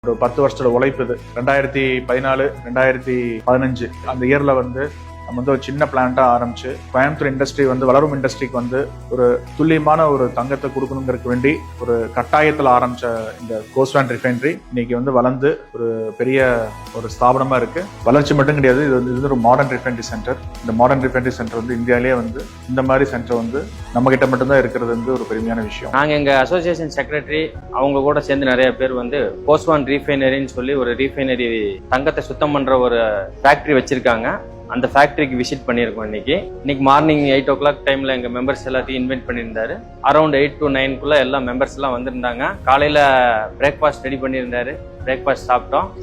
ஒரு 10 வருஷத்தோட உழைப்பு இது. 2014 2015 அந்த இயர்ல நம்ம ஒரு சின்ன பிளான்ட்டா ஆரம்பிச்சு கோயம்புத்தூர் இண்டஸ்ட்ரி வளரும் இண்டஸ்ட்ரிக்கு ஒரு துல்லியமான ஒரு தங்கத்தை கொடுக்கணுங்கிறதுக்கு வேண்டி ஒரு கட்டாயத்தில் ஆரம்பிச்ச இந்த கோஸ்வான் ரிஃபைனரி இன்னைக்கு வளர்ந்து ஒரு பெரிய ஒரு ஸ்தாபனமா இருக்கு. வளர்ச்சி மட்டும் கிடையாது, இது ஒரு மாடர்ன் ரிஃபைனரி சென்டர். இந்த மாடர்ன் ரிஃபைனரி சென்டர் இந்தியாவிலேயே இந்த மாதிரி சென்டர் நம்ம கிட்ட மட்டும்தான் இருக்கிறது ஒரு பெருமையான விஷயம். நாங்க எங்க அசோசியேஷன் செக்ரட்டரி அவங்க கூட சேர்ந்து நிறைய பேர் கோஸ்வான் ரீஃபைனரின்னு சொல்லி ஒரு ரீஃபைனரி தங்கத்தை சுத்தம் பண்ற ஒரு ஃபேக்டரி வச்சிருக்காங்க. அந்த ஃபேக்டரிக்கு விசிட் பண்ணியிருக்கோம். இன்னைக்கு மார்னிங் 8 o'clock டைம்ல எங்க மெம்பர்ஸ் எல்லாத்தையும் இன்வைட் பண்ணியிருந்தாரு. அரௌண்ட் 8 to 9 எல்லா மெம்பர்ஸ் எல்லாம் வந்திருந்தாங்க. காலையில பிரேக்ஃபாஸ்ட் ரெடி பண்ணியிருந்தாரு. பிரேக்ஃபாஸ்ட்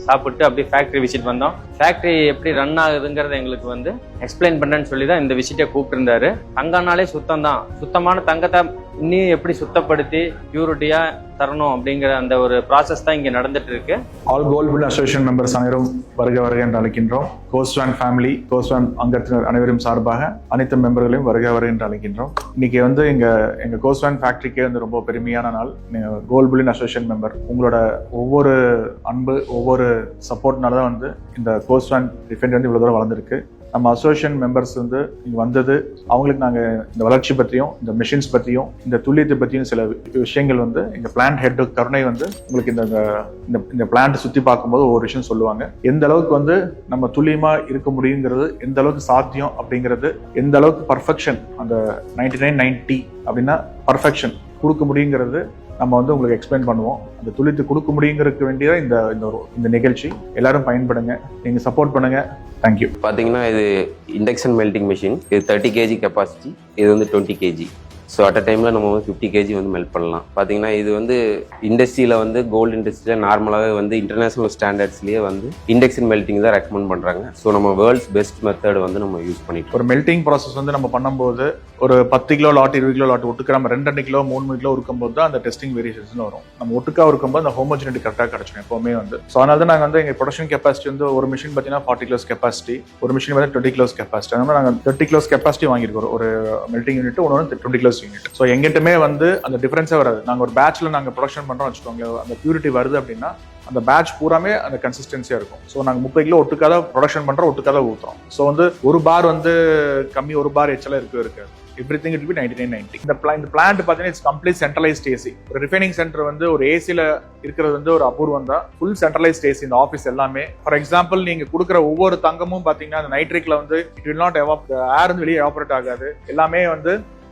சாப்பிட்டு அப்படியே ஃபேக்டரி விசிட் வந்தோம். ஃபேக்டரி எப்படி ரன் ஆகுதுங்கிறத எங்களுக்கு எக்ஸ்பிளைன் பண்ணேன்னு சொல்லி தான் இந்த விசிட்டை கூப்பிட்டுருந்தாரு. தங்கம்னாலே சுத்தம் தான். சுத்தமான தங்கத்தை இன்னும் எப்படி சுத்தப்படுத்தி பியூரிட்டியா தரணும் அப்படிங்கிற அந்த ஒரு ப்ராசஸ் தான் இங்க நடந்துட்டு இருக்கு. All gold bullion association members அனைவரும் வருக என்று அழைக்கின்றோம். கோஸ்வான் ஃபேமிலி, கோஸ்வான் அங்கத்தினர் அனைவரும் சார்பாக அனைத்து மெம்பர்களையும் வருக என்று அழைக்கின்றோம். இன்னைக்கு எங்க கோஸ்வான் ஃபேக்டரிக்கே ரொம்ப பெருமையான நாள். கோல்ட் புல்லியன் அசோசியேஷன் மெம்பர் உங்களோட ஒவ்வொரு அன்பு, ஒவ்வொரு சப்போர்ட்னால தான் இந்த கோஸ்வான் ரிஃபைனரி இவ்வளவு தூரம் வளர்ந்துருக்கு. நம்ம அசோசியேஷன் மெம்பர்ஸ் இங்க வந்தது அவங்களுக்கு நாங்க இந்த வளர்ச்சி பற்றியும், இந்த மிஷின்ஸ் பற்றியும், இந்த துல்லியத்தை பற்றியும் சில விஷயங்கள் எங்க பிளான்ட் ஹெட் கருணை உங்களுக்கு இந்த பிளான்ட் சுத்தி பார்க்கும்போது ஒவ்வொரு விஷயம் சொல்லுவாங்க. எந்த அளவுக்கு நம்ம துல்லியமா இருக்க முடியுங்கிறது, எந்த அளவுக்கு சாத்தியம் அப்படிங்கிறது, எந்த அளவுக்கு பர்ஃபெக்ஷன் அந்த 99-90 அப்படின்னா பர்ஃபெக்ஷன் கொடுக்க முடியுங்கிறது நம்ம உங்களுக்கு எக்ஸ்பிளைன் பண்ணுவோம். அந்த துளித்து கொடுக்க முடியுங்கிறதுக்கு வேண்டிய இந்த நிகழ்ச்சி. எல்லாரும் பயன்படுங்க, நீங்க சப்போர்ட் பண்ணுங்க. தேங்க்யூ. பாத்தீங்கன்னா இது இண்டக்ஷன் மெல்டிங் மிஷின். இது 30 kg கெப்பாசிட்டி, இது 20 kg. ஸோ அட் அ டைமில் நம்ம 50 kg மெல்ட் பண்ணலாம். பார்த்தீங்கன்னா இது இண்டஸ்ட்ரியில் கோல்டு இண்டஸ்ட்ரியில் நார்மலாகவே இன்டர்நேஷனல் ஸ்டாண்டர்ட்ஸ்லேயே இண்டக்ஷன் மெல்டிங் தான் ரெக்கமெண்ட் பண்ணுறாங்க. ஸோ நம்ம வேர்ல்ட்ஸ் பெஸ்ட் மெத்தட் நம்ம யூஸ் பண்ணிட்டு ஒரு மெல்டிங் ப்ராசஸ் நம்ம பண்ணும்போது ஒரு 10 கிலோ லாட், 20 கிலோ லாட் ஒட்டுக்க நம்ம 2 கிலோ 3 கிலோ இருக்கும்போது தான் அந்த டெஸ்டிங் வேரியேஷன் வரும். நம்ம ஒட்டுக்கா இருக்கும்போது அந்த ஹோமோஜினிட்டி கரெக்டாக கிடைச்சிடும் எப்பவுமே ஸோ அதனால தான் நாங்கள் எங்கள் ப்ரொடக்ஷன் கெப்பாசிட்டி ஒரு மிஷின் பார்த்தீங்கன்னா 40 கிலோஸ் கெப்பாசிட்டி, ஒரு மிஷின் 20 கிலோஸ் கெப்பாசிட்டி. அதனால நாங்கள் 30 கிலோஸ் கெப்பாசிட்டி வாங்கியிருக்கோம் ஒரு மெல்டிங் யூனிட், ஒன்று 20 கிலோஸ் யூனிட். ஸோ எங்கிட்டமே அந்த டிஃபரன்ஸே வராது. நாங்கள் ஒரு பேட்ச்ல நாங்கள் ப்ரொடக்ஷன் பண்ணுறோம் வச்சுக்கோங்க, அந்த பியூரிட்டி வருது அப்படின்னா அந்த பேட்ச் பூராமே அந்த கன்சிஸ்டன்சியா இருக்கும். ஸோ நாங்கள் 30 கிலோ ஒட்டுக்காத ப்ரொடக்ஷன் பண்றோம், ஒட்டுக்காத ஊற்றுறோம். ஸோ ஒரு பார் கம்மி, ஒரு பார் எச்சலாம் இருக்காது. Everything it be 99-90. இந்த பிளான்ட் பார்த்தீங்கன்னா இட்ஸ் கம்ப்ளீட் சென்ட்ரலைஸ்ட் ஏசி. ஒரு ரிஃபைனிங் சென்டர் ஒரு ஏசியில் இருக்கிறது ஒரு அபூர்வம் தான். ஃபுல் சென்ட்ரலைஸ்ட் ஏசி இந்த ஆஃபீஸ் எல்லாமே. ஃபார் எக்ஸாம்பிள் நீங்க கொடுக்குற ஒவ்வொரு தங்கமும் பார்த்தீங்கன்னா அந்த நைட்ரிக்ல இட் வில் நாட் ஏர் வெளியே எவாபரேட் ஆகாது. எல்லாமே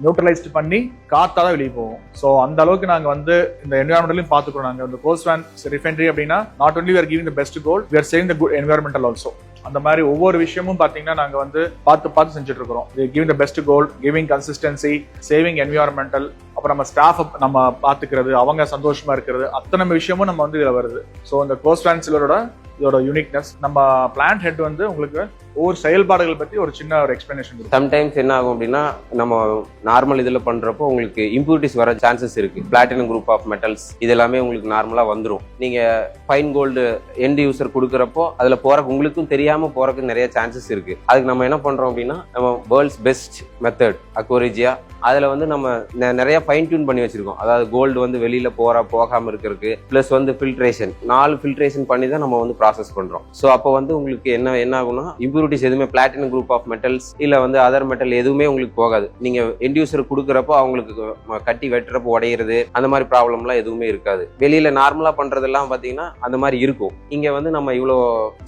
நியூட்ரலைஸ்ட் பண்ணி காத்தாதான் வெளியே போகும். ஸோ அந்த அளவுக்கு நாங்க இந்த என்விரான்மெண்டலையும் பார்த்துக்கிறோம். நாங்க கோஸ்வான் ரிஃபைனரி அப்படின்னா not only we are giving the best gold, we are saving the good environmental also. அந்த மாதிரி ஒவ்வொரு விஷயமும் பாத்தீங்கன்னா நாங்க பார்த்து செஞ்சுட்டு இருக்கிறோம். Giving the best gold, giving consistency, saving environmental, அப்புறம் நம்ம ஸ்டாஃப் நம்ம பாத்துக்கிறது, அவங்க சந்தோஷமா இருக்கிறது, அத்தனை விஷயமும் நம்ம இதுல வருது. ஸோ இந்த கோஸ்வான் சிலரோட இதோட யூனிக்னஸ். நம்ம பிளான்ட் ஹெட் உங்களுக்கு ஒவ்வொரு செயல்பாடுகள் பத்தி ஒரு சின்ன ஒரு எக்ஸ்பிளனேஷன் கொடுக்கும். சம்டைம்ஸ் என்ன ஆகும் அப்படின்னா நம்ம நார்மல் இதுல பண்றப்போ உங்களுக்கு இம்ப்யூரிட்டிஸ் வர சான்சஸ் இருக்கு. பிளாட்டினம் குரூப் ஆஃப் மெட்டல்ஸ் இதெல்லாமே உங்களுக்கு நார்மலா வந்துடும். நீங்க ஃபைன் கோல்டு எண்ட் யூசர் கொடுக்குறப்போ அதுல உங்களுக்கும் தெரியாம போறதுக்கு நிறைய சான்சஸ் இருக்கு. அதுக்கு நம்ம என்ன பண்றோம் அப்படின்னா நம்ம வேர்ல்ட்ஸ் பெஸ்ட் மெத்தட் அக்வாரிஜியா, அதுல நம்ம நிறைய ஃபைன் டியூன் பண்ணி வச்சிருக்கோம். அதாவது கோல்டு வெளியில போகாம இருக்கிறதுக்கு, பிளஸ் ஃபில்ட்ரேஷன் 4 ஃபில்ட்ரேஷன் பண்ணி தான் நம்ம ப்ராசஸ் பண்றோம். ஸோ அப்போ உங்களுக்கு என்ன ஆகும்னா இம்ப்யூரிட்டிஸ் எதுவுமே பிளாட்டினம் குரூப் ஆஃப் மெட்டல்ஸ் இல்ல அதர் மெட்டல் எதுவுமே உங்களுக்கு போகாது. நீங்க எண்ட் யூசர் கொடுக்குறப்போ அவங்களுக்கு கட்டி வெட்டுறப்போ உடையிறது அந்த மாதிரி ப்ராப்ளம்லாம் எதுவுமே இருக்காது. வெளியில நார்மலா பண்றதெல்லாம் பாத்தீங்கன்னா அந்த மாதிரி இருக்கும். இங்க நம்ம இவ்வளோ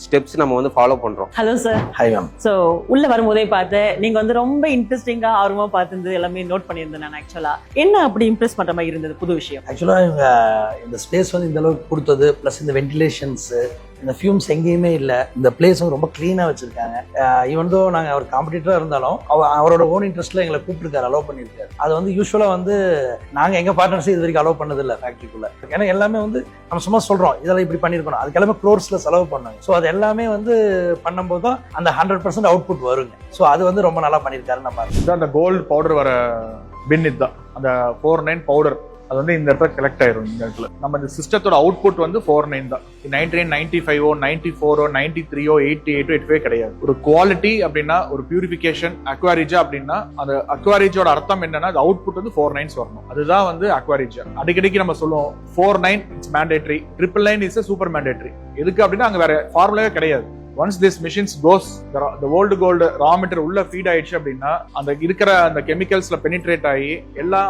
ஸ்டெப்ஸ் நம்ம ஃபாலோ பண்றோம். Hello sir. Hi ma'am. So உள்ள வரும்போதே பார்த்து நீங்க ரொம்ப இன்ட்ரெஸ்டிங்கா ஆர்வமா பார்த்து எல்லாமே நோட் பண்ணியிருந்தேன். நான் ஆக்சுவலா என்ன அப்படி இம்ப்ரெஸ் பண்ற மாதிரி இருந்தது புது விஷயம்? ஆக்சுவலா இவங்க இந்த ஸ்பேஸ் இந்த அளவுக்கு கொடுத்தது, பிளஸ் இந்த வென்டிலேஷன்ஸ், இந்த ஃபியூம்ஸ் எங்கேயுமே இல்லை. இந்த பிளேஸ் ரொம்ப கிளீனாக வச்சிருக்காங்க. ஈவன் தோ நாங்கள் அவர் காம்படிட்டராக இருந்தாலும் அவரோட ஓன் இன்ட்ரெஸ்ட்ல எங்களை கூப்பிட்டுருக்காரு, அலோவ் பண்ணியிருக்காரு. அது யூஸ்வலாக நாங்கள் எங்கள் பார்ட்னர்ஸ் இது வரைக்கும் அலோவ் பண்ணதில்லை ஃபேக்ட்ரிக்குள்ள. ஏன்னா எல்லாமே நம்ம சும்மா சொல்கிறோம் இதெல்லாம் இப்படி பண்ணியிருக்கணும், அதுக்கு எல்லாமே க்ரோர்ஸில் செலவு பண்ணாங்க. ஸோ அது எல்லாமே பண்ணும்போது தான் அந்த 100% அவுட்புட் வருங்க. ஸோ அது ரொம்ப நல்லா பண்ணியிருக்காரு. நான் பார்த்தேன் அந்த கோல்டு பவுடர் வர பின் இதுதான் அந்த 49 பவுடர் அது வந்து இந்த இடத்துல கலெக்ட் ஆயிரும். இந்த இடத்துல நம்ம இந்த சிஸ்டத்தோட அவுட்புட் வந்து 49 தான். 99, 95, 94, 93, 88, 85 கிடையாது. ஒரு குவாலிட்டி அப்படின்னா, ஒரு பியூரிஃபிகேஷன் அக்வாரிஜா அப்படின்னா, அந்த அக்வாரிஜோட அர்த்தம் என்னன்னா அது அவுட்புட் வந்து 49 வரணும். அதுதான் வந்து அக்வாரிஜா. அடிக்கடிக்கு நம்ம சொல்லுவோம் 49 it's mandatory, 999 is super mandatory. எதுக்கு அப்படின்னா அங்க வேற ஃபார்முலாவே கிடையாது. Once this machines goes the old gold raw material உள்ள ஃபீட் ஆயிடுச்சு அப்படின்னா அந்த இருக்கிற அந்த கெமிக்கல்ஸ்ல பெனிட்ரேட் ஆகி எல்லா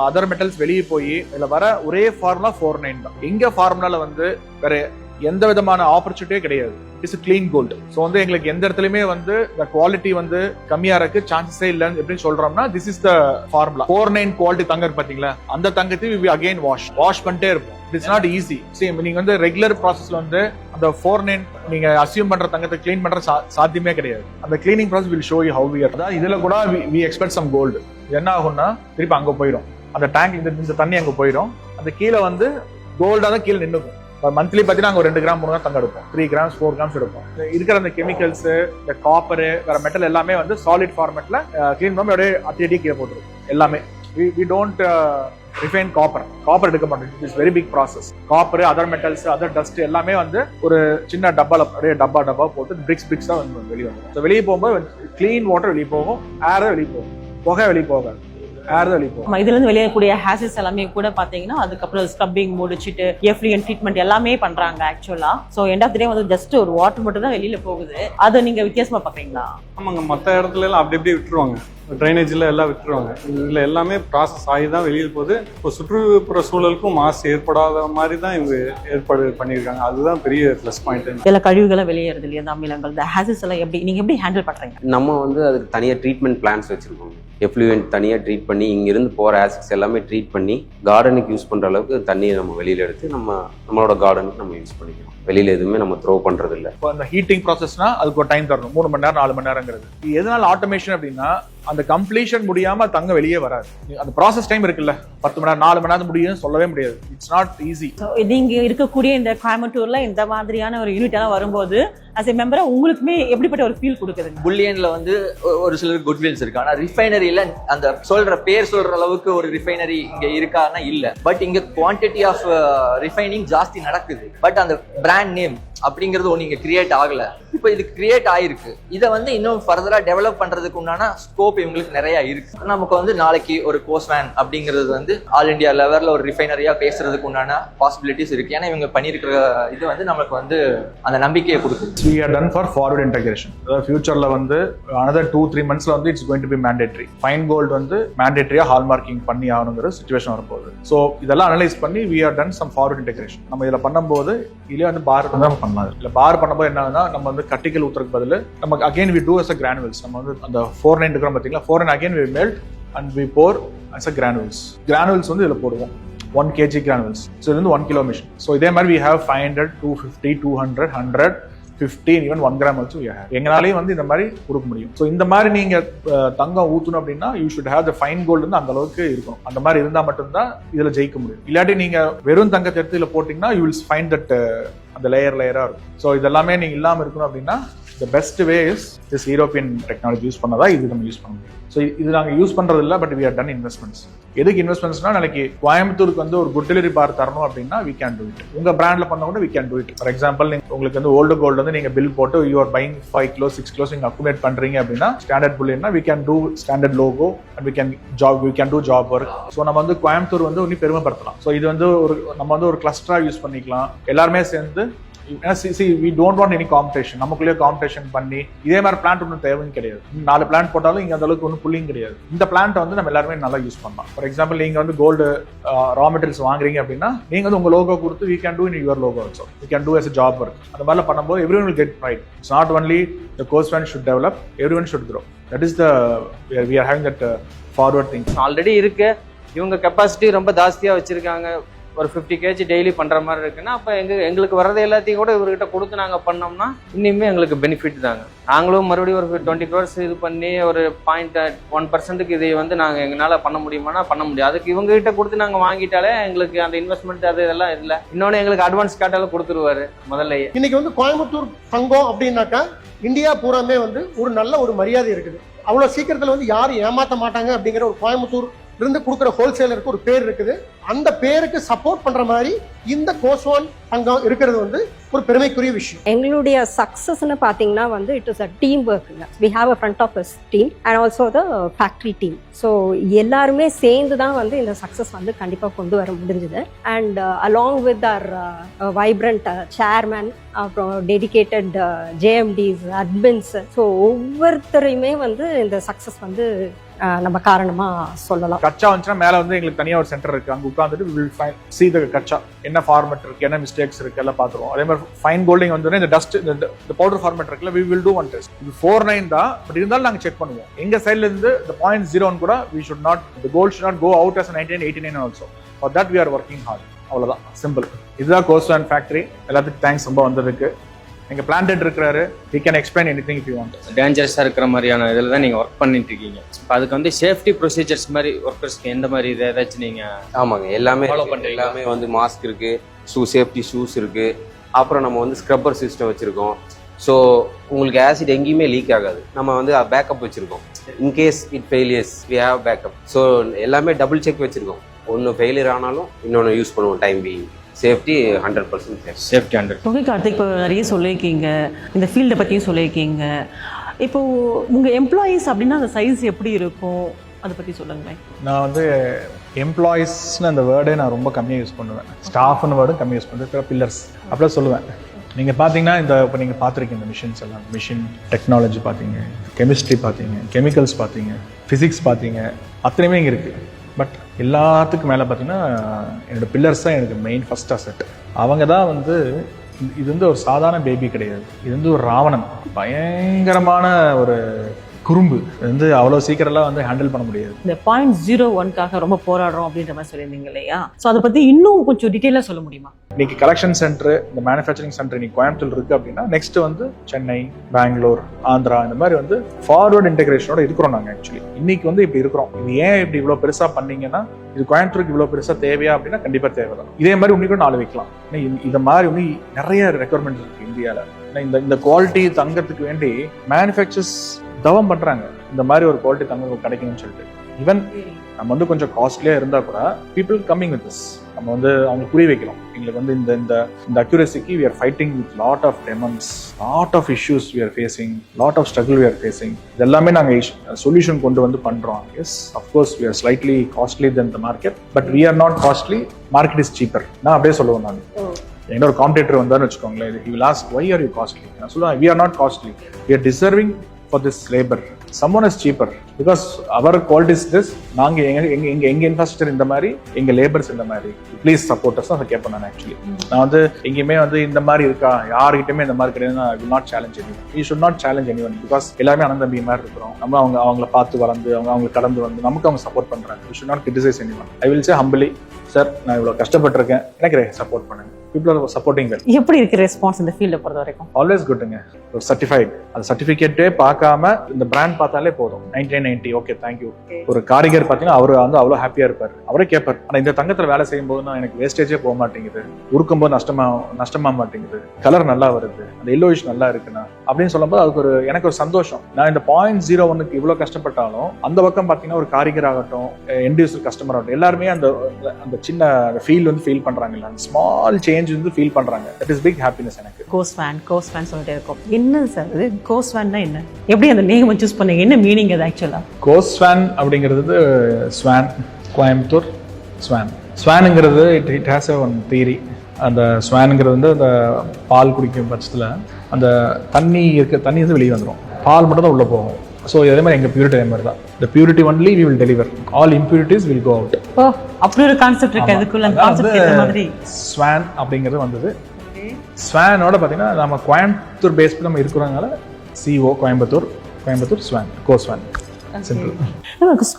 அதர் மெட்டல்ஸ் வெளியே போய் இதுல வர ஒரே ஃபார்முலா 49 தான். எங்க ஃபார்முலால வந்து வேற எந்த விதமான ஆப்பர்ச்சுனிட்டியே கிடையாது. It's clean gold. ஸோ வந்து எங்களுக்கு எந்த இடத்துலயுமே வந்து இந்த குவாலிட்டி வந்து கம்மியா இருக்கு சான்சஸே இல்லைன்னு எப்படி சொல்றோம்னா this is the formula. 49 quality தங்கம் பாத்தீங்களா, அந்த தங்கத்தையும் we again வாஷ் பண்ணிட்டே இருப்போம். It's not easy. நீங்க வந்து ரெகுலர் ப்ராசஸ்ல வந்து அந்த 49 நீங்க அசியூம் பண்ற தங்கத்தை கிளீன் பண்ற சாத்தியமே கிடையாது. அந்த cleaning process will show you how we are. அதான் இதுல கூட we expect some gold. என்ன ஆகும்னா திருப்பி அங்க போயிடும் அந்த டேங்க், இந்த தண்ணி அங்க போயிடும். அந்த கீழே வந்து கோல்டா தான் கீழே நின்னுக்கும். மந்த்லி பாத்தீங்கன்னா அங்க 2 கிராம் 3 கிராம் தங்கம் எடுப்போம், 3 கிராம்ஸ் 4 கிராம்ஸ் எடுப்போம். இருக்கிற அந்த கெமிக்கல்ஸ், இந்த காப்பர், வேற மெட்டல் எல்லாமே வந்து சாலிட் ஃபார்மேட்ல கிளீன் பண்ணி அப்படியே அத்தி கீழே போட்டுருக்கும் எல்லாமே. we don't refine காப்பர் எடுக்க மாட்டோம். It's very big process. Copper, other metals, other dust எல்லாமே வந்து ஒரு சின்ன டப்பால அப்படியே டப்பா போட்டு பிரிக்ஸா வந்து வெளியே வரும். ஸோ வெளியே போகும்போது கிளீன் வாட்டர் வெளியே போகும், ஏர் வெளியே போகும், புகை வெளியே போகாது, ஏர் வெளியே போகும். இதுல இருந்து வெளியக்கூடிய ஹேசஸ் எல்லாமே கூட பாத்தீங்கன்னா அதுக்கப்புறம் ஸ்க்ரப்பிங் முடிச்சிட்டு எஃப்ரியன் ட்ரீட்மெண்ட் எல்லாமே பண்றாங்க ஆக்சுவலா. ஸோ எண்ட் ஆஃப் தி டே வந்து ஜஸ்ட் ஒரு வாட்டர் மட்டும் தான் வெளியில போகுது. அதை நீங்க வித்தியாசமா பாக்குறீங்களா? ஆமாங்க, மற்ற இடத்துல எல்லாம் அப்படி இப்படி விட்டுருவாங்க, ட்ரைனேஜில் எல்லாம் விட்டுருவாங்க. இதில் எல்லாமே ப்ராசஸ் ஆகி தான் வெளியில் போகுது. இப்போ சுற்றுப்புற சூழலுக்கும் மாசு ஏற்படாத மாதிரி தான் இவங்க ஏற்பாடு பண்ணியிருக்காங்க. அதுதான் பெரிய ப்ளஸ் பாயிண்ட். இதில் கழிவுகளை வெளியேறது இல்லையா, இந்த அமிலங்கள், இந்த ஹேசஸ் எல்லாம் நீங்கள் எப்படி ஹேண்டில் பண்ணுறீங்க? நம்ம வந்து அதுக்கு தனியாக ட்ரீட்மெண்ட் பிளான்ஸ் வச்சுருக்கோம். எஃப்ளூயன்ட் தனியாக ட்ரீட் பண்ணி இங்கிருந்து போகிற ஆசிட்ஸ் எல்லாமே ட்ரீட் பண்ணி கார்டனுக்கு யூஸ் பண்ணுற அளவுக்கு தண்ணியை நம்ம வெளியில் எடுத்து நம்மளோட கார்டனுக்கு நம்ம யூஸ் பண்ணிக்கிறோம். வெளியில் எதுவுமே நம்ம த்ரோ பண்ணுறது இல்லை. இப்போ அந்த ஹீட்டிங் ப்ராசஸ்னா அதுக்கு ஒரு டைம் தரணும், 3 மணி நேரம் 4 மணி நேரங்கிறது. எதனால ஆட்டோமேஷன் அப்படின்னா அந்த கம்ப்ளீஷன் முடியாம தங்க வெளியே வராது. அந்த ப்ராசஸ் டைம் இருக்குல்ல, 10 மணி நேரம் 4 மணி நேரம் முடியும் சொல்லவே முடியாது. It's not easy. நீங்க இருக்கக்கூடிய இந்த கோயம்புத்தூர்ல இந்த மாதிரியான ஒரு யூனிட் எல்லாம் வரும்போது as a member உங்களுக்குமே எப்படிப்பட்ட ஒரு ஃபீல் கொடுக்குதுங்க? புல்லியன்ல வந்து ஒரு சிலர் குட்வில்ஸ் இருக்கு. ஆனா ரிஃபைனரியில அந்த பேர் சொல்ற அளவுக்கு ஒரு ரிஃபைனரி இங்க இருக்கான்னா இல்ல. பட் இங்க குவான்டிட்டி ஆஃப் ரிஃபைனிங் ஜாஸ்தி நடக்குது. பட் அந்த பிராண்ட் நேம் அப்படிங்கிறது ஒன்று இங்க கிரியேட் ஆகல. இப்போ இது கிரியேட் ஆயிருக்கு. இதை வந்து இன்னும் ஃபர்தரா டெவலப் பண்றதுக்கு உண்டான ஸ்கோப் இவங்களுக்கு நிறைய இருக்கு. நமக்கு வந்து நாளைக்கு ஒரு கோஸ்வேன் அப்படிங்கிறது வந்து ஆல் இண்டியா லெவல்ல ஒரு ரிஃபைனரியா பேசுறதுக்கு உண்டான பாசிபிலிட்டிஸ் இருக்கு. ஏன்னா இவங்க பண்ணிருக்கிற இது வந்து நமக்கு வந்து அந்த நம்பிக்கையை கொடுக்குது. We are done for forward integration. அதாவது ஃபியூச்சர்ல வந்து another 2-3 monthsல வந்து இட்ஸ் going to be mandatory. Fine gold வந்து மேண்டேட்டரியா ஹால்மார்க்கிங் பண்ணி ஆகணுங்கிற சிச்சுவேஷன் வரப்போகுது. ஸோ இதெல்லாம் அனலைஸ் பண்ணி we are done some forward integration. நம்ம இதில் பண்ணும்போது இதுலேயே வந்து பார் தான் பண்ணலாம். இல்லை பார் பண்ணும்போது என்ன ஆகுதுன்னா நம்ம வந்து கட்டிக்கல் ஊத்துறதுக்கு பதில் நம்ம again we do as a granules. நம்ம வந்து அந்த 4-9 இருக்கிறோம் பார்த்தீங்களா, 4-9 again we melt and we pour as a granules. Granules வந்து இதில் போடுவோம் 1 kg granules. ஸோ இது வந்து 1 kilo machine. ஸோ இதே மாதிரி we have 500, 250, 200, 100, 15, even 1 gram also we have. எங்களாலையும் வந்து இந்த மாதிரி கொடுக்க முடியும். ஸோ இந்த மாதிரி நீங்க தங்கம் ஊற்றணும் அப்படின்னா you should have the fine gold வந்து அந்த அளவுக்கு இருக்கும். அந்த மாதிரி இருந்தால் மட்டும்தான் இதுல ஜெயிக்க முடியும். இல்லாட்டி நீங்க வெறும் தங்கத்தை எடுத்து இதுல போட்டீங்கன்னா யூ வில் ஃபைண்ட் தட் அந்த லேயரா இருக்கும். ஸோ இதெல்லாமே நீங்க இல்லாம இருக்கணும் அப்படின்னா the best way is this European technology use பண்ணதா இது நம்ம யூஸ் பண்ண முடியும். ஸோ இது நாங்கள் யூஸ் பண்றது இல்லை, but we have done investments. எதுக்கு இன்வெஸ்ட்மெண்ட்ஸ்னா நாளைக்கு கோயம்புத்தூருக்கு வந்து ஒரு குட் டெலிவரி பார் தரணும் அப்படின்னா we can do it. உங்க பிராண்ட்ல பண்ண கூட we can do it. For example உங்களுக்கு வந்து ஓல்டு கோல்டு வந்து நீங்க பில் போட்டு you are buying 5 kilos 6 kilos நீங்க அக்குமுலேட் பண்றீங்க அப்படின்னா standard புல்லியன்னா we can do standard logo and we can do job work. So நம்ம வந்து கோயம்புத்தூர் வந்து இன்னும் பெருமைப்படுத்தலாம். ஸோ இது வந்து நம்ம வந்து ஒரு கிளஸ்டரா யூஸ் பண்ணிக்கலாம். எல்லாருமே சேர்ந்து we don't want any competition. நமக்குள்ளே காம்படிஷன் பண்ணி இதே மாதிரி பிளான்ட் ஒன்றும் தேவையும் கிடையாது. 4 பிளான்ட் போட்டாலும் இங்க அந்த அளவுக்கு ஒன்றும் புல்லிங் கிடையாது. இந்த பிளான்ட் வந்து நம்ம எல்லாருமே நல்லா யூஸ் பண்ணலாம். ஃபார் எக்ஸாம்பிள் நீங்க வந்து கோல்டு ரா மெட்டீரியல்ஸ் வாங்குறீங்க அப்படின்னா நீங்க வந்து உங்க லோகோ கொடுத்து we can do in your logo also. We can do as a job work. அந்த மாதிரி பண்ணும்போது everyone will get pride. It's not only the coastline should develop, everyone should grow. That is we are having that forward thinking. Already இருக்கு. இவங்க capacity ரொம்ப ஜாஸ்தியா வச்சிருக்காங்க. ஒரு 50 kg daily பண்ற மாதிரி இருக்குன்னா அப்போ எங்களுக்கு வர்றது எல்லாத்தையும் கூட இவர்கிட்ட கொடுத்து நாங்கள் பண்ணோம்னா இன்னுமே எங்களுக்கு பெனிஃபிட் தாங்க. நாங்களும் மறுபடியும் ஒரு 20 crores இது பண்ணி ஒரு 0.1% இதை வந்து நாங்கள் எங்களால் பண்ண முடியுமானா பண்ண முடியாது. அதுக்கு இவங்ககிட்ட கொடுத்து நாங்கள் வாங்கிட்டாலே எங்களுக்கு அந்த இன்வெஸ்ட்மெண்ட் அது இதெல்லாம் இல்லை. இன்னொன்று எங்களுக்கு அட்வான்ஸ் கேட்டாலும் கொடுத்துருவாரு முதல்ல. இன்னைக்கு வந்து கோயம்புத்தூர் தங்கம் அப்படின்னாக்கா இந்தியா பூராமே வந்து ஒரு நல்ல ஒரு மரியாதை இருக்குது. அவ்வளோ சீக்கிரத்தில் வந்து யாரும் ஏமாற்ற மாட்டாங்க அப்படிங்கிற ஒரு கோயம்புத்தூர் இருந்து கொடுக்குற ஹோல்சேலருக்கு ஒரு பேர் இருக்குது. அந்த பேருக்கு சப்போர்ட் பண்ற மாதிரி இந்த கோஸ்வான் தங்கம் இருக்கிறது வந்து ஒரு பெருமைக்குரிய விஷயம். எங்களுடைய சக்ஸஸ்ன்னு பார்த்தீங்கன்னா வந்து இட் இஸ் அ டீம் ஒர்க்குங்க. We have a front office team and also the factory team. So எல்லாருமே சேர்ந்து தான் வந்து இந்த சக்ஸஸ் வந்து கண்டிப்பாக கொண்டு வர முடிஞ்சுது. And along with our vibrant chairman, அப்புறம் டெடிகேட்டட் ஜேஎம்டிஸ், அட்மின்ஸ், ஸோ ஒவ்வொருத்தரையுமே வந்து இந்த சக்ஸஸ் வந்து நம்ம காரணமா சொல்லலாம். கச்சா வந்துச்சுன்னா மேல வந்து எங்களுக்கு தனியா ஒரு சென்டர் இருக்கு. அங்க உட்காந்துட்டு வில் see the கச்சா என்ன ஃபார்மேட் இருக்கு, என்ன மிஸ்டேக்ஸ் இருக்கு எல்லாம் பாத்துருவோம். அதே மாதிரி ஃபைன் கோல்டிங் வந்து இந்த டஸ்ட் இந்த பவுடர் ஃபார்மேட் இருக்குல்ல, we will do one test. இது 49 தான், பட் இருந்தாலும் நாங்க செக் பண்ணுவோம். எங்க சைடுல இருந்து the 0.01 கூட we should not, the gold should not go out as a 99 89 also. For that we are working hard. அவ்வளவுதான், சிம்பிள். இதுதான் கோஸ்வான் ஃபேக்டரி. எல்லாத்துக்கும் தேங்க்ஸ் ரொம்ப வந்ததுக்கு. எங்க பிளான்டட் இருக்கிறாரு, he can explain anything if you want. டேஞ்சரஸாக இருக்கிற மாதிரியான இதில் தான் நீங்கள் ஒர்க் பண்ணிட்டு இருக்கீங்க. இப்போ அதுக்கு வந்து சேஃப்டி ப்ரொசீஜர்ஸ் மாதிரி ஒர்க்கர்ஸ்க்கு எந்த மாதிரி இதை ஏதாச்சும் நீங்கள்? ஆமாங்க, எல்லாமே Follow பண்றீங்களா? எல்லாமே வந்து மாஸ்க் இருக்கு, சேஃப்டி ஷூஸ் இருக்கு, அப்புறம் நம்ம வந்து ஸ்க்ரப்பர் சிஸ்டம் வச்சிருக்கோம். ஸோ உங்களுக்கு ஆசிட் எங்கேயுமே லீக் ஆகாது. நம்ம வந்து பேக்கப் வச்சிருக்கோம். In case it failures we have backup. So எல்லாமே டபுள் செக் வச்சிருக்கோம். ஒன்று ஃபெயிலியர் ஆனாலும் இன்னொன்று யூஸ் பண்ணுவோம். Time being safety 100% safety 100. Okay Karthik, இப்போ நிறைய சொல்லியிருக்கீங்க, இந்த ஃபீல்டை பற்றியும் சொல்லியிருக்கீங்க. இப்போது உங்கள் எம்ப்ளாயீஸ் அப்படின்னா அந்த சைஸ் எப்படி இருக்கும், அதை பற்றி சொல்லுங்களேன். நான் வந்து எம்ப்ளாயீஸ்னு அந்த வேர்டே நான் ரொம்ப கம்மியாக யூஸ் பண்ணுவேன். ஸ்டாஃப்னு வேர்டும் கம்மியாக யூஸ் பண்ணுவேன். பில்லர்ஸ் அப்படியே சொல்லுவேன். நீங்கள் பார்த்தீங்கன்னா இப்போ நீங்கள் பார்த்துருக்கீங்க இந்த மிஷின்ஸ் எல்லாம், மிஷின் டெக்னாலஜி பார்த்தீங்க, கெமிஸ்ட்ரி பார்த்தீங்க, கெமிக்கல்ஸ் பார்த்தீங்க, ஃபிசிக்ஸ் பார்த்தீங்க, அத்தனையுமே இங்கே இருக்குது. பட் எல்லாத்துக்கும் மேலே பார்த்தீங்கன்னா என்னோடய பில்லர்ஸ் தான் எனக்கு மெயின் ஃபர்ஸ்ட் அசெட். அவங்க தான் வந்து இது வந்து ஒரு சாதாரண பேபி கிடையாது. இது வந்து ஒரு ராவணன், பயங்கரமான ஒரு குறும்பு. இது வந்து அவ்வளோ சீக்கிரம்லாம் வந்து ஹேண்டில் பண்ண முடியாது. இந்த 0.01க்காக ரொம்ப போராடுறோம் அப்படின்ற மாதிரி சொல்லியிருந்தீங்க இல்லையா? ஸோ அதை பற்றி இன்னும் கொஞ்சம் டீட்டெயிலாக சொல்ல முடியுமா? இன்னைக்கு கலெக்ஷன் சென்டர், இந்த மேனுஃபேக்சரிங் சென்டர் இன்னைக்கு கோயம்புத்தூர் இருக்கு அப்படின்னா, நெக்ஸ்ட் வந்து சென்னை, பெங்களூர், ஆந்திரா, இந்த மாதிரி வந்து ஃபார்வர்ட் இன்டெகிரேஷனோட இருக்கிறோம் நாங்கள். ஆக்சுவலி இன்னைக்கு வந்து இப்படி இருக்கிறோம். இது ஏன் இப்படி இவ்வளோ பெருசாக பண்ணீங்கன்னா, இது கோயம்புத்தூருக்கு இவ்வளோ பெருசாக தேவையா அப்படின்னா கண்டிப்பாக தேவைதான். இதே மாதிரி இன்னைக்கு 4 வைக்கலாம். இந்த மாதிரி இன்னும் நிறைய ரெக்குவயர்மெண்ட்ஸ் இருக்கு இந்தியாவில். இந்த குவாலிட்டி தங்கத்துக்கு வேண்டி மேனுஃபேக்சர்ஸ் தவம் பண்றாங்க, இந்த மாதிரி ஒரு குவாலிட்டி தங்கம் கிடைக்கணும்னு சொல்லிட்டு. ஈவன் நம்ம வந்து கொஞ்சம் காஸ்ட்லியா இருந்தா கூட பீப்புள் கம்மிங் வித் திஸ். நம்ம வந்து அவங்களுக்கு புரிய வைக்கிறோம். எங்களுக்கு வந்து இந்த அக்யூரசிக்கு we are fighting with lot of demons, lot of issues we are facing, lot of struggle we are facing. இது எல்லாமே நாங்கள் சொல்யூஷன் கொண்டு வந்து பண்றோம். Yes, of course we are slightly costly than the market, but we are not costly. Market is cheaper. நான் அப்படியே சொல்லுவேன். நான் எங்க ஒரு காம்படிட்டர் வந்தான்னு வச்சுக்கோங்களேன், he will ask why are you costly. நான் சொல்லுவேன் we are not costly, we are deserving for this labor. Someone is cheaper because our quality is this. நாங்க எங்க இன்ஃப்ராஸ்ட்ரக்சர் இந்த மாதிரி, எங்க லேபர்ஸ் இந்த மாதிரி, ப்ளீஸ் சப்போர்ட் அஸ். அதை கேட்பேன் நான். ஆக்சுவலி நான் வந்து எங்கேயுமே வந்து இந்த மாதிரி இருக்கா, யாருக்கிட்டயுமே இந்த மாதிரி கிடையாது. I will not challenge anyone. We should not challenge anyone because எல்லாமே அனந்தம்பி மாதிரி இருக்கிறோம். நம்ம அவங்கள பார்த்து வளர்ந்து அவங்க கடந்து வந்து நமக்கு அவங்க சப்போர்ட் பண்றாங்க. We should not criticize anyone. I will say humbly, sir நான் இவ்வளவு கஷ்டப்பட்டிருக்கேன், எனக்கு சப்போர்ட் பண்ணுங்க. People are supporting well. எப்படி இருக்கு ரெஸ்பான்ஸ் இந்த ஃபீல்டை பொறுத்த வரைக்கும்? ஆல்வேஸ் குட்டுங்க. ஒரு சர்டிஃபைட், அந்த சர்டிஃபிகேட்டே பார்க்காம இந்த பிராண்ட் பார்த்தாலே போதும். 9990 ஓகே தேங்க்யூ. ஒரு காரிகர் பார்த்தீங்கன்னா அவர் வந்து அவ்வளோ ஹாப்பியா இருப்பார். அவரே கேட்பார், ஆனால் இந்த தங்கத்தில் வேலை செய்யும் போது நான் எனக்கு வேஸ்டேஜே போக மாட்டேங்குது, உருக்கும் போது நஷ்டமா மாட்டேங்குது, கலர் நல்லா வருது, அந்த எல்லோயிஷ் நல்லா இருக்குண்ணா அப்படின்னு சொல்லும்போது அதுக்கு எனக்கு ஒரு சந்தோஷம். நான் இந்த 0.01க்கு இவ்வளோ கஷ்டப்பட்டாலும் அந்த பக்கம் பார்த்தீங்கன்னா ஒரு காரிகர் ஆகட்டும், எண்ட் யூசர் கஸ்டமர் ஆகட்டும், எல்லாருமே அந்த சின்ன ஃபீல் வந்து ஃபீல் பண்றாங்கல்ல, அந்த ஸ்மால் சேஞ்ச் வந்து ஃபீல் பண்றாங்க. தட் இஸ் பிக் ஹாப்பினஸ் எனக்கு. கோஸ்வான் சொல்லிட்டே இருக்கோம். என்ன சார் இது கோஸ்வான்னா என்ன? எப்படி அந்த நேம் சூஸ் பண்ணீங்க? என்ன மீனிங் அது ஆக்சுவலா? கோஸ்வான் அப்படிங்கிறது ஸ்வான், கோயம்புத்தூர் ஸ்வான். ஸ்வானுங்கிறது இட் ஹேஸ் ஒன் தியரி. அந்த ஸ்வானுங்கிறது வந்து அந்த பால் குடிக்கும் பட்சத்தில் அந்த தண்ணி வந்து வெளியே வந்துடும், பால் மட்டும் தான் உள்ளே போகும். ஸோ இதே மாதிரி எங்கள் பியூரிட்டி அதே மாதிரி தான். The purity only we will deliver. All impurities will go out. ஓ, அப்படி ஒரு கான்செப்ட் இருக்கு. அதுக்குள்ள அந்த கான்செப்ட் ஏத்த மாதிரி ஸ்வான் அப்படிங்கிறது வந்தது. ஸ்வானோட பார்த்தீங்கன்னா நம்ம கோயம்புத்தூர் பேஸ்ட் நம்ம இருக்கிறதுனால CO கோயம்புத்தூர் ஸ்வான், கோஸ்வான். சிம்பிள்.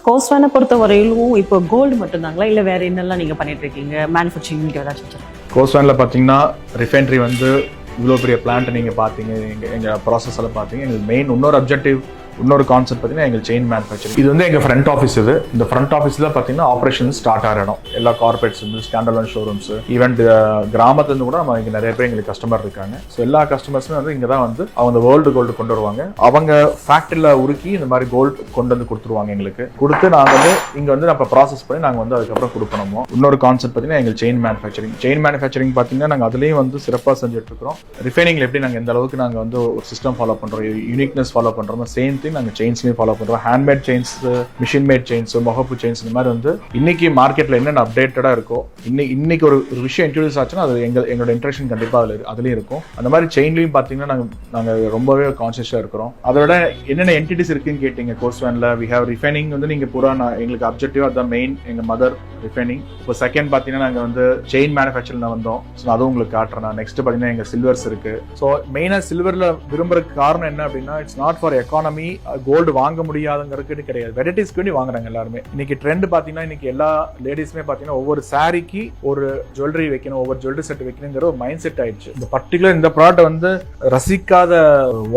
கோஸ்வானை பொறுத்த வரையிலும் இப்போ கோல்டு மட்டும்தாங்களா, இல்லை வேற என்னெல்லாம் நீங்கள் பண்ணிட்டு இருக்கீங்க? மேனுஃபேக்சரிங் ஏதாச்சும்? கோஸ்வானில் பார்த்தீங்கன்னா ரிஃபைனரி வந்து இவ்வளோ பெரிய பிளான்ட் நீங்கள் பார்த்தீங்க, எங்கள் ப்ராசஸ் எல்லாம் பார்த்தீங்க. எங்களுக்கு மெயின் இன்னொரு அப்ஜெக்டிவ் இன்னொரு கான்செப்ட் பார்த்தீங்கன்னா எங்கள் செயின் மேனுஃபேக்சரிங். இது வந்து எங்கள் ஃப்ரண்ட் ஆஃபீஸ். இது இந்த ஃப்ரண்ட் ஆஃபீஸில் பார்த்தீங்கன்னா ஆப்ரேஷன் ஸ்டார்ட் ஆகிற இடம். எல்லா கார்பரேட்ஸ் வந்து ஸ்டாண்டர்ட் ஷோரூம்ஸ், ஈவன் கிராமத்துலேருந்து கூட நம்ம இங்கே நிறைய பேர் எங்களுக்கு கஸ்டமர் இருக்காங்க. ஸோ எல்லா கஸ்டமர்ஸுமே வந்து இங்கே தான் வந்து அவங்க வேர்ல்டு கோல்டு கொண்டு வருவாங்க. அவங்க ஃபேக்ட்ரியில் உருக்கி இந்த மாதிரி கோல்டு கொண்டு வந்து கொடுத்துருவாங்க. எங்களுக்கு கொடுத்து நாங்கள் வந்து இங்கே வந்து நம்ம ப்ராசஸ் பண்ணி நாங்கள் வந்து அதுக்கப்புறம் கொடுக்கணும். இன்னொரு கான்செப்ட் பார்த்தீங்கன்னா எங்கள் செயின் மேனுஃபேக்சரிங். செயின் மேனுஃபேக்சரிங் பார்த்தீங்கன்னா நாங்கள் அதுலேயும் வந்து சிறப்பாக செஞ்சுட்டு இருக்கிறோம். ரிஃபைனிங்ல எப்படி நாங்கள் எந்த அளவுக்கு நாங்கள் வந்து ஒரு சிஸ்டம் ஃபாலோ பண்ணுறோம், யூனிக்னஸ் ஃபாலோ பண்ணுறோம், சேம் திங் நாங்கள் செயின்ஸ்லையும் ஃபாலோ பண்ணுறோம். Handmade chains, machine made chains, முகப்பு செயின்ஸ், இந்த மாதிரி வந்து இன்னைக்கு மார்க்கெட்டில் என்னென்ன அப்டேட்டடாக இருக்கோ, இன்னைக்கு ஒரு விஷயம் இன்ட்ரடியூஸ் ஆச்சுன்னா அது எங்களோட இன்ட்ரெக்ஷன் கண்டிப்பாக அதுலேயும் இருக்கும். அந்த மாதிரி செயின்லையும் பார்த்தீங்கன்னா நாங்கள் ரொம்பவே கான்சியஸாக இருக்கிறோம். அதோட என்னென்ன என்டிட்டிஸ் இருக்குன்னு கேட்டீங்க. கோஸ்வேனில் வி ஹேவ் ரிஃபைனிங் வந்து நீங்கள் பூரா எங்களுக்கு அப்ஜெக்டிவ் அதுதான் மெயின், எங்கள் மதர் ரிஃபைனிங். இப்போ செகண்ட் பார்த்தீங்கன்னா நாங்கள் வந்து செயின் மேனுஃபேக்சரிங் வந்தோம். ஸோ அதுவும் உங்களுக்கு காட்டுறேன். நெக்ஸ்ட் பார்த்தீங்கன்னா எங்கள் சில்வர்ஸ் இருக்கு. ஸோ மெயினாக சில்வரில் விரும்புறதுக்கு காரணம் என்ன அப்படின்னா, it's not for economy. Gold வாங்க முடியாதுங்கிறது கிடையாது, வெரைட்டிஸ்க்கு வேண்டி வாங்குறாங்க எல்லாருமே. இன்னைக்கு ட்ரெண்ட் பார்த்தீங்கன்னா இன்னைக்கு எல்லா லேடிஸுமே பார்த்தீங்கன்னா ஒவ்வொரு சாரிக்கு ஒரு ஜுவல்லரி வைக்கணும், ஒவ்வொரு ஜுவல்லரி செட் வைக்கணுங்கிற ஒரு மைண்ட் செட் ஆயிடுச்சு. இந்த பர்டிகுலர் இந்த ப்ராடக்ட் வந்து ரசிக்காத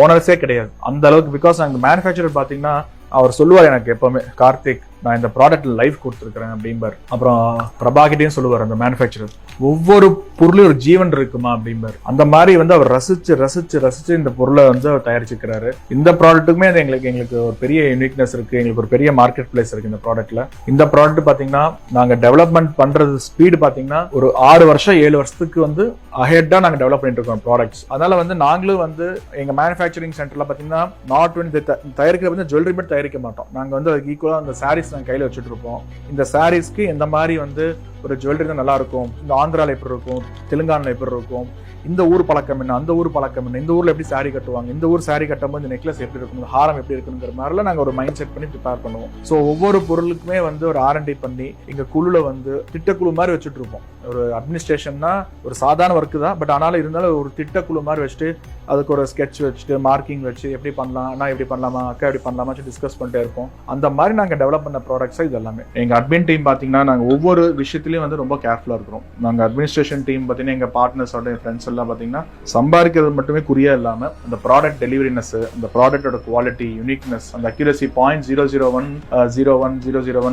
ஓனர்ஸே கிடையாது அந்த அளவுக்கு. பிகாஸ் அந்த மேனுஃபேக்சரர் பார்த்தீங்கன்னா அவர் சொல்லுவார் எனக்கு எப்பவுமே, கார்த்திக் நான் இந்த ப்ராடக்ட்ல லைஃப் கொடுத்துருக்கிறேன் அப்படிம்பார். அப்புறம் பிரபாகிட்டையும் சொல்லுவார் அந்த மேனுஃபேக்சரர், ஒவ்வொரு பொருளும் ஒரு ஜீவன் இருக்குமா அப்படிம்பார். அந்த மாதிரி வந்து அவர் ரசிச்சு ரசிச்சு ரசிச்சு இந்த பொருளை வந்து அவர் தயாரிச்சுக்கிறாரு. இந்த ப்ராடக்ட்டுக்குமே அது எங்களுக்கு ஒரு பெரிய யூனிக்னஸ் இருக்கு, எங்களுக்கு ஒரு பெரிய மார்க்கெட் பிளேஸ் இருக்கு இந்த ப்ராடக்ட்ல. இந்த ப்ராடக்ட் பாத்தீங்கன்னா நாங்க டெவலப்மெண்ட் பண்றது ஸ்பீடு பாத்தீங்கன்னா ஒரு 6 வருஷம் 7 வருஷத்துக்கு வந்து அஹெட்டா நாங்க டெவலப் பண்ணிட்டு இருக்கோம் ப்ராடக்ட்ஸ். அதனால வந்து நாங்களும் வந்து எங்க மேனுஃபேக்சரிங் சென்டர்ல பாத்தீங்கன்னா நாட் ஒன்லி தயாரிக்கிற வந்து ஜுவல்லரி மட்டும் தயாரிக்க மாட்டோம். நாங்க வந்து அதுக்கு ஈக்குவலா அந்த சாரீஸ் நாங்கள் கையில் வச்சுட்டு இருப்போம். இந்த சாரீஸ்க்கு எந்த மாதிரி வந்து ஒரு ஜுவல்லரி தான் நல்லா இருக்கும், இந்த ஆந்திரால எப்படி இருக்கும், தெலுங்கானால எப்படி இருக்கும், இந்த ஊர் பழக்கம் என்ன, அந்த ஊர் பழக்கம் என்ன, இந்த ஊர்ல எப்படி சாரி கட்டுவாங்க, இந்த ஊர் சாரி கட்டும்போது இந்த நெக்லஸ் எப்படி இருக்கும், ஹாரம் எப்படி இருக்குங்கிற மாதிரிலாம் நாங்கள் ஒரு மைண்ட் செட் பண்ணி ப்ரிப்பேர் பண்ணுவோம். ஸோ ஒவ்வொரு பொருளுக்குமே வந்து ஒரு R&D பண்ணி எங்க குழுல வந்து திட்டக்குழு மாதிரி வச்சுட்டு இருப்போம். ஒரு அட்மினிஸ்ட்ரேஷன்னா ஒரு சாதாரண ஒர்க்கு தான், பட் ஆனாலும் இருந்தாலும் ஒரு திட்டக்குழு மாதிரி வச்சுட்டு அதுக்கு ஒரு ஸ்கெட்ச் வச்சுட்டு மார்க்கிங் வச்சு எப்படி பண்ணலாம், அண்ணா எப்படி பண்ணலாமா, அக்கா எப்படி பண்ணலாமா டிஸ்கஸ் பண்ணிட்டே இருப்போம். அந்த மாதிரி நாங்கள் டெவலப் பண்ண ப்ராடக்ட்ஸ் இது எல்லாமே. எங்க அட்மின் டீம் பார்த்தீங்கன்னா நாங்கள் ஒவ்வொரு விஷயத்திலையும் வந்து ரொம்ப கேர்ஃபுல்லாக இருக்கிறோம். நாங்கள் அட்மினிஸ்ட்ரேஷன் டீம் பார்த்தீங்கன்னா எங்கள் பார்ட்னர்ஸோட ஃப்ரெண்ட்ஸ் எல்லாம் பார்த்தீங்கன்னா சம்பாதிக்கிறது மட்டுமே குறியா இல்லாமல் அந்த ப்ராடக்ட் டெலிவரினஸ், அந்த ப்ராடக்டோட குவாலிட்டி, யூனிக்னஸ், அந்த அக்யூரசி 0.001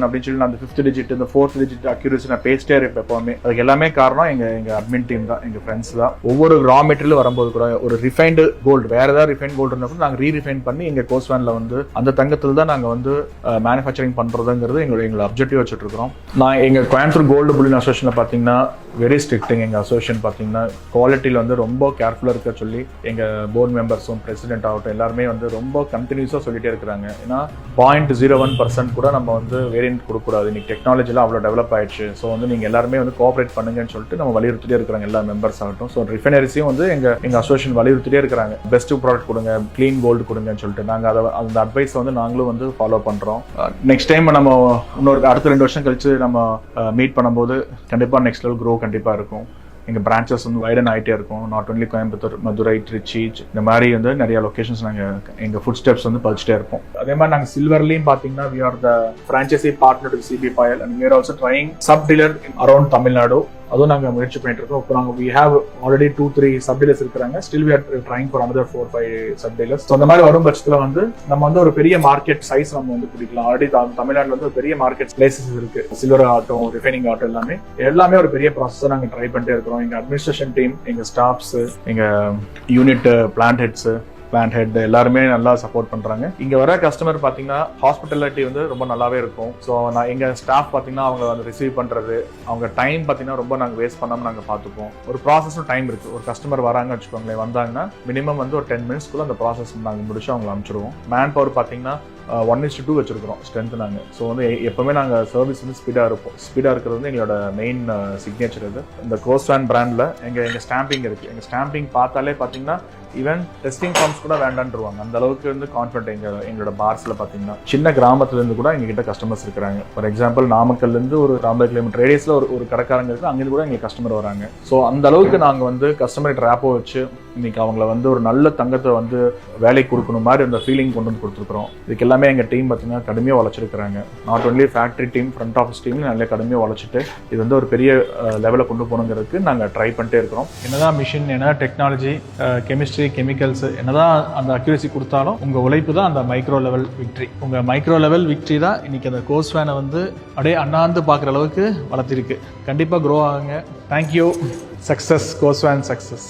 அப்படின்னு சொல்லி அந்த 5th டிஜிட் இந்த 4th டிஜிட் அக்யூரசி நான் பேசிட்டே இருப்பேன் எப்பவுமே. அதுக்கு எல்லாமே காரணம் எங்க அட்மின் டீம் தான், எங்க ஃப்ரெண்ட்ஸ் தான். ஒவ்வொரு ரா மெட்டீரியல் வரும்போது கூட ஒரு ரிஃபைன்டு கோல்டு, வேற ஏதாவது ரிஃபைன் கோல்டு இருந்தால் கூட நாங்கள் ரீரிஃபைன் பண்ணி எங்க கோஸ்வேன்ல வந்து அந்த தங்கத்தில் தான் நாங்கள் வந்து மேனுஃபேக்சரிங் பண்றதுங்கிறது எங்களை அப்ஜெக்டிவ் வச்சுட்டு இருக்கிறோம். நான் எங்க கோயம்புத்தூர் கோல்டு புல்லின் அசோசியேஷன்ல பார்த்தீங்கன்னா வெரி ஸ்ட்ரிக்ட்டுங்க. எங்கள் அசோசியேஷன் பார்த்தீங்கன்னா குவாலிட்டியில் வந்து ரொம்ப கேர்ஃபுல்லாக இருக்க சொல்லி எங்கள் போர்டு மெம்பர்ஸும் பிரசிடென்ட் ஆகட்டும் எல்லாருமே வந்து ரொம்ப கண்டினியூஸாக சொல்லிட்டே இருக்கிறாங்க. ஏன்னா 0.01% கூட நம்ம வந்து வேரியன்ட் கொடுக்கக்கூடாது, இன்னைக்கு டெக்னாலஜிலாம் அவ்வளோ டெவலப் ஆயிடுச்சு. ஸோ வந்து நீங்கள் எல்லாருமே வந்து கோஆப்ரேட் பண்ணுங்கன்னு சொல்லிட்டு நம்ம வலியுறுத்திட்டே இருக்கிறாங்க எல்லா மெம்பர்ஸ் ஆகட்டும். ஸோ ரிஃபைனரிஸையும் வந்து எங்கள் அசோசியேஷன் வலியுறுத்திட்டே இருக்கிறாங்க, பெஸ்ட் ப்ராடக்ட் கொடுங்க, க்ளீன் கோல்டு கொடுங்கன்னு சொல்லிட்டு. நாங்கள் அதை அந்த அட்வைஸ் வந்து நாங்களும் வந்து ஃபாலோ பண்ணுறோம். நெக்ஸ்ட் டைம் நம்ம அடுத்த 2 வருஷம் கழிச்சு நம்ம மீட் பண்ணும்போது கண்டிப்பாக நெக்ஸ்ட் லெவல் க்ரோ கண்டிப்பாக இருக்கும். எங்கள் பிரான்ச்சஸ் வந்து வைடன் ஆகிட்டே இருக்கும். நாட் ஒன்லி கோயம்புத்தூர், மதுரை, திருச்சி, இந்த மாதிரி வந்து நிறைய லொகேஷன்ஸ் நாங்கள் எங்கள் ஃபுட் ஸ்டெப்ஸ் வந்து பதிச்சுட்டே இருப்போம். அதே மாதிரி நாங்கள் சில்வர்லையும் பார்த்தீங்கன்னா we are the franchisee partner to CB Payal and we are also trying sub dealer around Tamil Nadu. அதுவும் நாங்கள் முயற்சி பண்ணிட்டு இருக்கோம். இப்போ நாங்கள் we have already 2-3 sub dealers இருக்கிறாங்க. Still we are trying for another 4-5 sub dealers. So அந்த மாதிரி வரும் பட்சத்தில் வந்து நம்ம வந்து ஒரு பெரிய மார்க்கெட் சைஸ் நம்ம வந்து பிடிக்கலாம். ஆல்ரெடி தமிழ்நாட்டில் வந்து ஒரு பெரிய மார்க்கெட் பிளேசஸ் இருக்கு. சில்வர் ஆகட்டும், ரிஃபைனிங் ஆகட்டும், எல்லாமே ஒரு பெரிய ப்ராசஸை நாங்கள் ட்ரை பண்ணிட்டே இருக்கிறோம். எங்க அட்மினிஸ்ட்ரேஷன் டீம், எங்க ஸ்டாஃப்ஸ், எங்க unit plant heads, plant head எல்லாருமே நல்லா சப்போர்ட் பண்றாங்க. இங்க வர கஸ்டமர் பாத்தீங்கன்னா ஹாஸ்பிட்டாலிட்டி வந்து ரொம்ப நல்லாவே இருக்கும். ஸோ எங்க ஸ்டாஃப் பாத்தீங்கன்னா அவங்க வந்து ரிசீவ் பண்றது, அவங்க டைம் பாத்தீங்கன்னா ரொம்ப நாங்க வேஸ்ட் பண்ணாம நாங்க பாத்துப்போம். ஒரு ப்ராசஸும் டைம் இருக்கு. ஒரு கஸ்டமர் வராங்க வச்சுக்கோங்களேன், வந்தாங்கன்னா மினிமம் வந்து ஒரு 10 மினிட்ஸ்க்குள்ள அந்த ப்ராசஸ் நாங்க முடிச்சு அவங்களை அனுப்பிச்சிடுவோம். மேன் பவர் பாத்தீங்கன்னா 1:2 வச்சிருக்கிறோம் ஸ்ட்ரென்த் நாங்கள். ஸோ வந்து எப்பவுமே நாங்கள் சர்வீஸ் வந்து ஸ்பீடாக இருப்போம். ஸ்பீடாக இருக்கிறது வந்து எங்களோட மெயின் சிக்னேச்சர். இது இந்த கோஸ்வேன் பிராண்டில் எங்கள் ஸ்டாம்பிங் இருக்குது. எங்கள் ஸ்டாம்பிங் பார்த்தாலே பார்த்தீங்கன்னா ஈவன் டெஸ்டிங் ஃபார்ம்ஸ் கூட வேண்டான்ருவாங்க. அந்த அளவுக்கு வந்து கான்ஃபிடென்ட் எங்களோட பார்ஸில் பார்த்தீங்கன்னா சின்ன கிராமத்துலேருந்து கூட எங்ககிட்ட கஸ்டமர்ஸ் இருக்கிறாங்க. ஃபார் எக்ஸாம்பிள் நாமக்கல்லேருந்து ஒரு 50 கிலோமீட்டர் ரேடியஸில் ஒரு கடைக்காரங்க இருக்குது, அங்கேருந்து கூட எங்களுக்கு கஸ்டமர் வராங்க. ஸோ அந்த அளவுக்கு நாங்கள் வந்து கஸ்டமர் ரேப்போ வச்சு இன்னைக்கு அவங்கள வந்து ஒரு நல்ல தங்கத்தை வந்து வேலைக்கு கொடுக்கணும் மாதிரி அந்த ஃபீலிங் கொண்டு வந்து கொடுத்துருக்குறோம். இதுக்கு எல்லாமே எங்கள் டீம் பார்த்தீங்கன்னா கடுமையாக உழைச்சிருக்கிறாங்க. Not only factory team, front office team நல்லா கடுமையாக உழைச்சிட்டு இது வந்து ஒரு பெரிய லெவலில் கொண்டு போகணுங்கிறதுக்கு நாங்கள் ட்ரை பண்ணிட்டே இருக்கிறோம். என்னதான் மிஷின், என்ன டெக்னாலஜி, கெமிஸ்ட்ரி, கெமிக்கல்ஸ் என்னதான் அந்த அக்யூரசி கொடுத்தாலும் உங்கள் உழைப்பு தான் அந்த மைக்ரோ லெவல் விக்ட்ரி. உங்கள் மைக்ரோ லெவல் விக்ட்ரி தான் இன்னைக்கு அந்த கோஸ்வேனை வந்து அப்படியே அண்ணாந்து பார்க்குற அளவுக்கு வளர்த்திருக்கு. கண்டிப்பாக க்ரோ ஆகுங்க. தேங்க்யூ. சக்ஸஸ், கோஸ்வேன் சக்ஸஸ்.